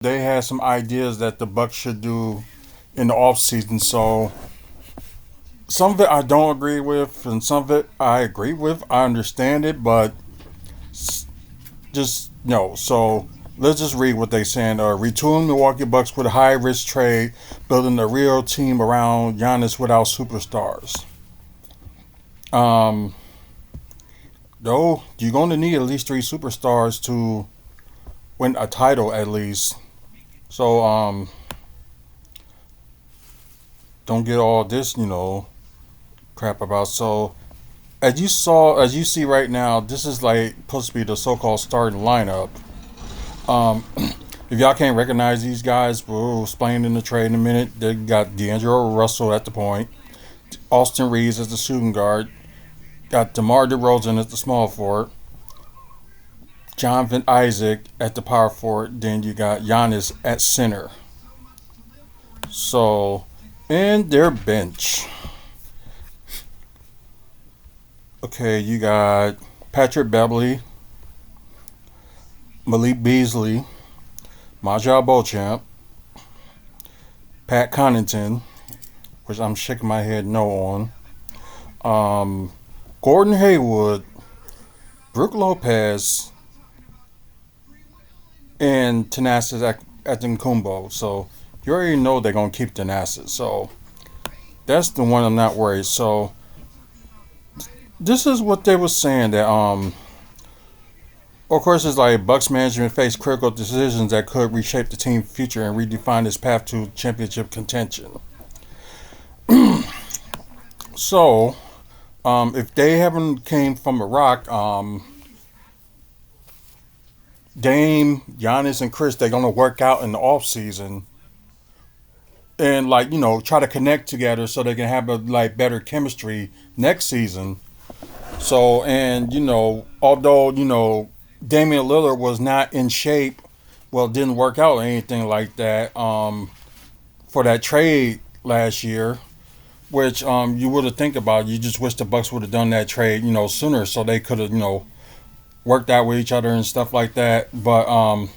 They had some ideas that the Bucks should do in the offseason. So some of it I don't agree with, and some of it I agree with. I understand it, but just no. So let's just read what they saying. Retooling Milwaukee Bucks with a high risk trade, building a real team around Giannis without superstars. Um, though you're going to need at least three superstars to win a title at least. So don't get all this crap about. So as you see right now, this is like supposed to be the so-called starting lineup. Um, if y'all can't recognize these guys, we'll explain in the trade in a minute. They got D'Angelo Russell at the point, Austin Reeves as the shooting guard, got DeMar DeRozan as the small forward, Jonathan Isaac at the power forward. Then you got Giannis at center. So, in their bench, okay, you got Patrick Beverly, Malik Beasley, Majal Beauchamp, Pat Connaughton, which I'm shaking my head no on. Gordon Hayward, Brook Lopez, and Thanasis Kumbo. So you already know they're gonna keep Thanasis. So that's the one I'm not worried. So this is what they were saying that of course it's like Bucks management faced critical decisions that could reshape the team's future and redefine its path to championship contention. So if they haven't came from a rock, Dame, Giannis, and Chris, they're gonna work out in the off season and like try to connect together so they can have a like better chemistry next season. So and although Damian Lillard was not in shape, well, didn't work out or anything like that for that trade last year, which you would have think about. You just wish the Bucks would have done that trade sooner so they could have worked out with each other and stuff like that. But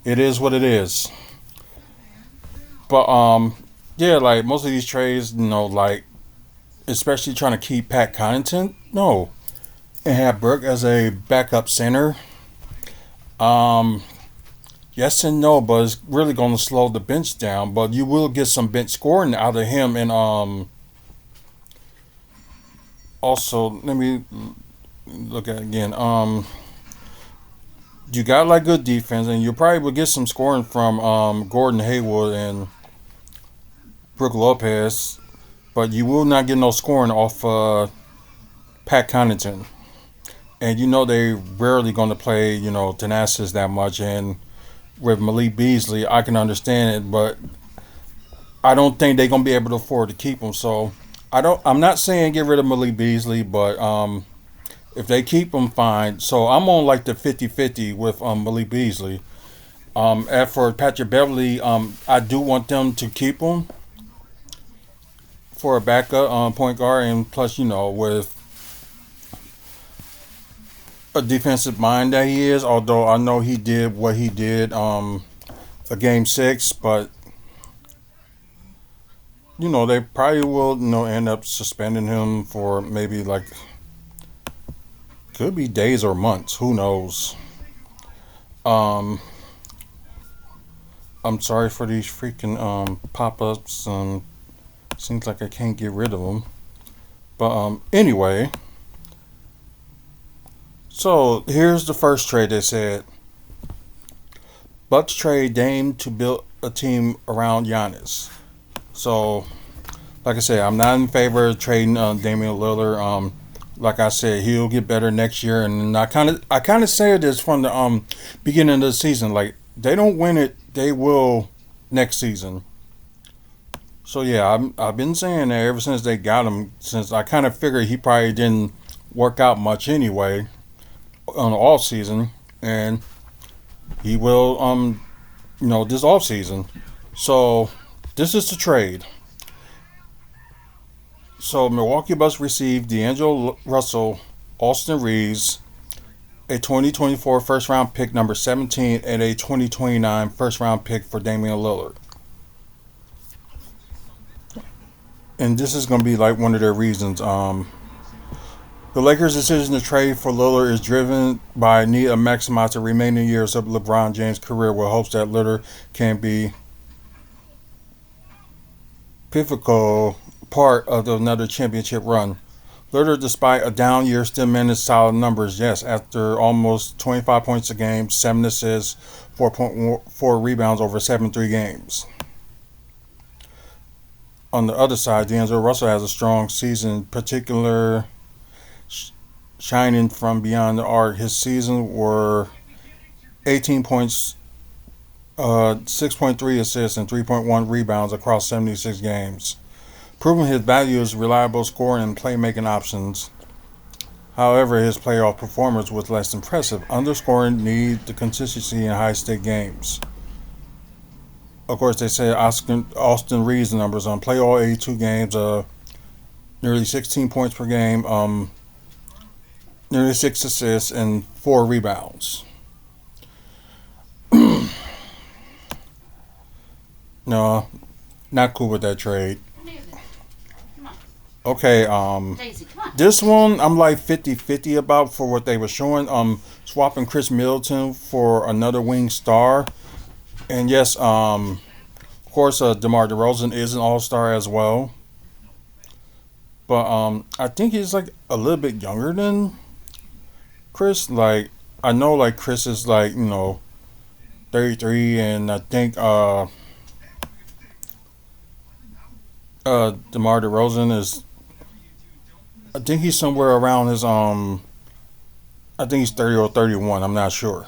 it is what it is. But yeah, like most of these trades, like especially trying to keep Pat Connaughton, no, and have Burke as a backup center. Um, yes and no, but it's really going to slow the bench down. But you will get some bench scoring out of him, and also let me look at it again. You got like good defense, and you probably will get some scoring from Gordon Hayward and Brook Lopez, but you will not get no scoring off Pat Connaughton. And they rarely going to play Thanasis that much. And with Malik Beasley, I can understand it, but I don't think they're going to be able to afford to keep him. So I'm not saying get rid of Malik Beasley, but if they keep him, fine. So I'm on like the 50-50 with Malik Beasley. As for Patrick Beverly, I do want them to keep him for a backup point guard, and plus, with a defensive mind that he is. Although I know he did what he did a game six, but they probably will end up suspending him for maybe like could be days or months. Who knows? Um, I'm sorry for these freaking pop ups. Seems like I can't get rid of them. But anyway, so here's the first trade. They said Bucks trade Dame to build a team around Giannis. So, like I said, I'm not in favor of trading Damian Lillard. Like I said, he'll get better next year, and I kind of said this from the beginning of the season. Like they don't win it, they will next season. So yeah, I've been saying that ever since they got him. Since I kind of figured he probably didn't work out much anyway on the off season, and he will this off season. So this is the trade. So Milwaukee Bucks received D'Angelo Russell, Austin Reeves, a 2024 first round pick, number 17, and a 2029 first round pick for Damian Lillard. And this is going to be like one of their reasons. The Lakers' decision to trade for Lillard is driven by a need to maximize the remaining years of LeBron James' career, with hopes that Lillard can be pivotal part of another championship run. Lillard, despite a down year, still managed solid numbers. Yes, after almost 25 points a game, 7 assists, 4.4 rebounds over 7-3 games. On the other side, D'Angelo Russell has a strong season, particular shining from beyond the arc. His season were 18 points, 6.3 assists, and 3.1 rebounds across 76 games, proving his value as reliable scoring and playmaking options. However, his playoff performance was less impressive, underscoring need the consistency in high-stake games. Of course, they say Austin Reeves' numbers on play all 82 games, nearly 16 points per game, nearly 6 assists, and 4 rebounds. No, not cool with that trade. Okay, this one I'm like 50-50 about for what they were showing. Swapping Chris Middleton for another wing star. And yes, of course, DeMar DeRozan is an all-star as well. But I think he's like a little bit younger than Chris. Like, I know like Chris is like, 33, and I think DeMar DeRozan is, I think he's somewhere around his I think he's 30 or 31, I'm not sure.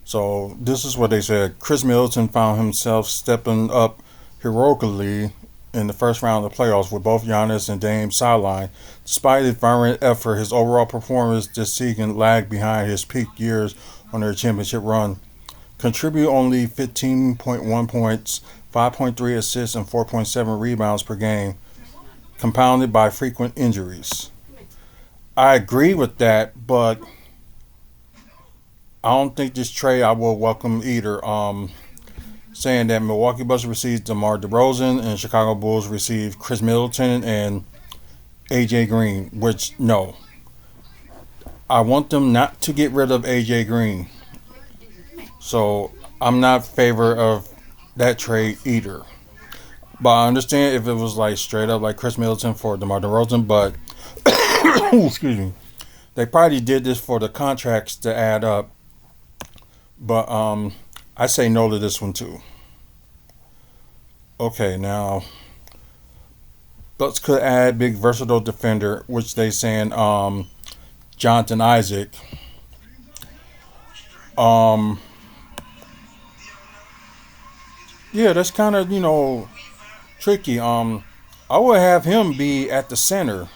So this is what they said. Chris Middleton found himself stepping up heroically in the first round of the playoffs with both Giannis and Dame sidelined. Despite his vibrant effort, his overall performance this season lagged behind his peak years on their championship run. Contribute only 15.1 points, 5.3 assists, and 4.7 rebounds per game, compounded by frequent injuries. I agree with that, but I don't think this trade I will welcome either. Saying that Milwaukee Bucks received DeMar DeRozan and Chicago Bulls received Chris Middleton and AJ Green, which no. I want them not to get rid of AJ Green. So I'm not in favor of that trade either. But I understand if it was like straight up like Chris Middleton for DeMar DeRozan, but excuse me. They probably did this for the contracts to add up. But I say no to this one too. Okay, now Bucks could add big versatile defender, which they saying Jonathan Isaac. Yeah, that's kind of tricky. I would have him be at the center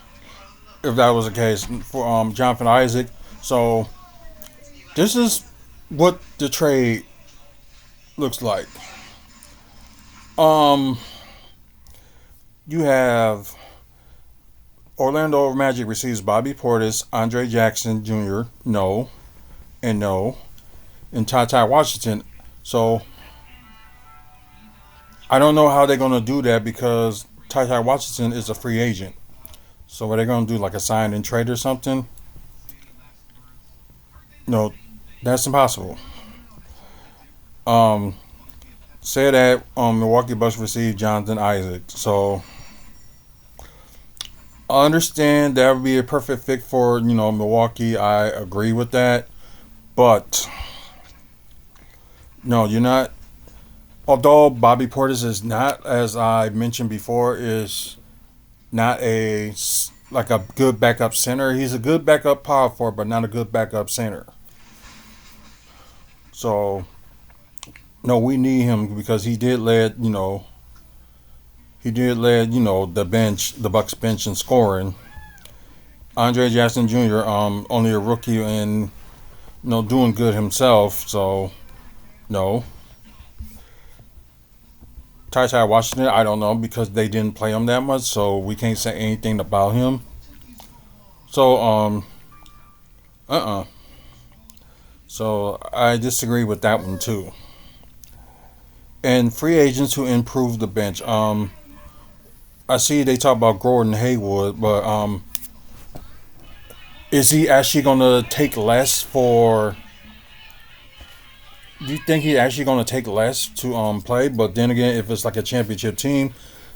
if that was the case for Jonathan Isaac. So this is what the trade looks like. You have Orlando Magic receives Bobby Portis, Andre Jackson Jr. No, and no, and Ty Washington. So I don't know how they're gonna do that because Ty Washington is a free agent. So are they gonna do like a sign and trade or something? No, that's impossible. Say that Milwaukee Bucks received Jonathan Isaac. So I understand that would be a perfect fit for Milwaukee. I agree with that, but no, you're not. Although Bobby Portis is not, as I mentioned before, is not like a good backup center. He's a good backup power forward, but not a good backup center. So no, we need him because he did lead the bench, the Bucks bench in scoring. Andre Jackson Jr. Only a rookie and doing good himself. So no. Ty Washington, I don't know because they didn't play him that much, so we can't say anything about him. So Uh-uh. So I disagree with that one too. And free agents who improve the bench. I see they talk about Gordon Haywood, but is he actually going to take less for? Do you think he actually going to take less to play? But then again, if it's like a championship team,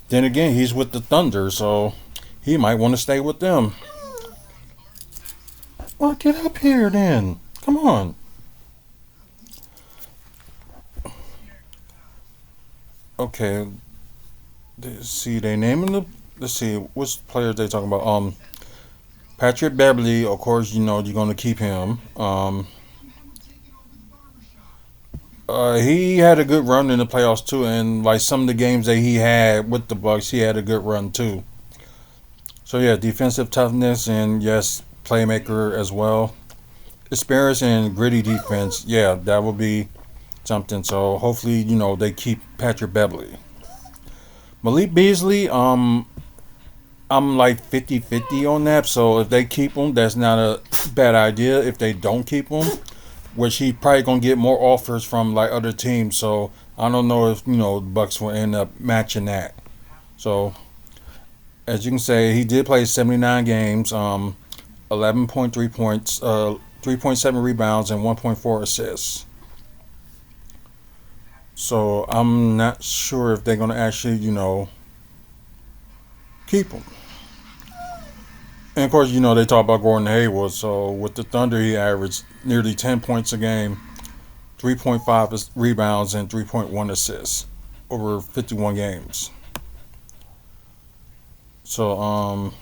then again he's with the Thunder, so he might want to stay with them. Well, get up here then. Come on. Okay. Let's see, they naming the. Let's see, which players they talking about? Patrick Beverly, of course, you know you're going to keep him. He had a good run in the playoffs too, and like some of the games that he had with the Bucks, he had a good run too. So yeah, defensive toughness and yes, playmaker as well. Experience and gritty defense. Yeah, that would be something. So hopefully, you know, they keep Patrick Beverly. Malik Beasley, I'm like 50-50 on that. So if they keep him, that's not a bad idea. If they don't keep him, which he probably gonna get more offers from like other teams. So I don't know if you know the Bucks will end up matching that. So as you can say, he did play 79 games, 11.3 points, 3.7 rebounds, and 1.4 assists. So I'm not sure if they're gonna actually you know keep him. And of course, you know they talk about Gordon Hayward. So with the Thunder, he averaged nearly 10 points a game, 3.5 rebounds, and 3.1 assists over 51 games. So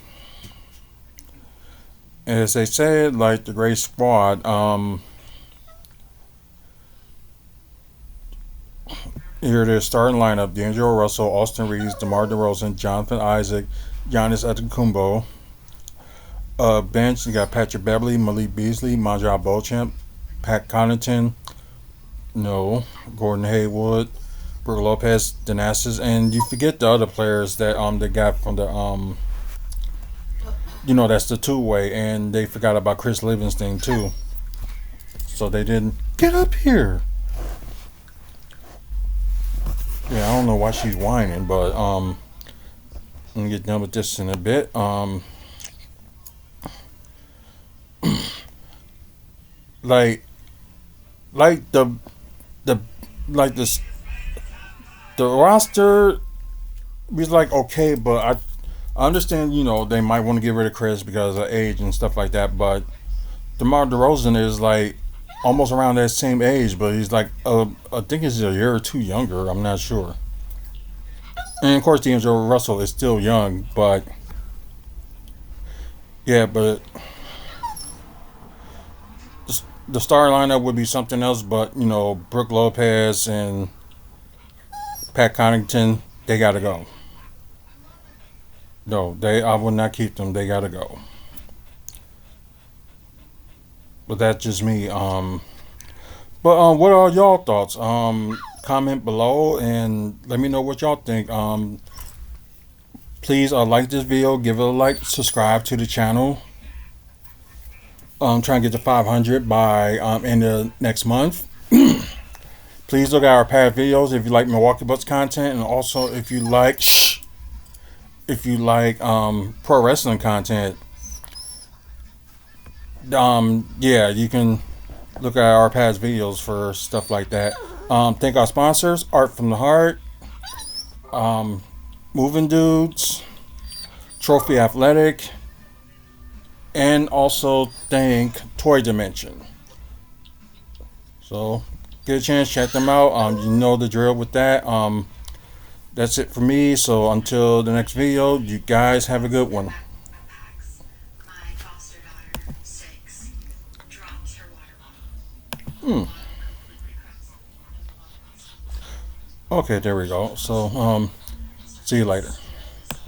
as they said, like the great squad. Here it is, starting lineup: D'Angelo Russell, Austin Reeves, DeMar DeRozan, Jonathan Isaac, Giannis Antetokounmpo. Bench, you got Patrick Beverly, Malik Beasley, Monjao Beauchamp, Pat Connaughton, no, Gordon Haywood, Brook Lopez, Thanasis, and you forget the other players that they got from the you know that's the two way, and they forgot about Chris Livingston too. So they didn't get up here. Yeah, I don't know why she's whining, but I'm gonna get done with this in a bit. Like like the like the roster was like okay, but I understand you know they might want to get rid of Chris because of age and stuff like that. But DeMar DeRozan is like almost around that same age, but he's like I think he's a year or two younger. I'm not sure. And of course, D'Angelo Russell is still young, but yeah, but the star lineup would be something else. But you know, Brook Lopez and Pat Connaughton, they gotta go. No, they I would not keep them. They gotta go. But that's just me. But what are y'all thoughts? Comment below and let me know what y'all think. Please like this video, give it a like, subscribe to the channel. Trying to get to 500 by end of next month. Please look at our past videos if you like Milwaukee Bucks content, and also if you like pro wrestling content. Yeah, you can look at our past videos for stuff like that. Thank our sponsors: Art from the Heart, um, Moving Dudes, Trophy Athletic, and also thank Toy Dimension. So get a chance, check them out. You know the drill with that. That's it for me. So until the next video, you guys have a good one. Hmm. Okay, there we go. So see you later.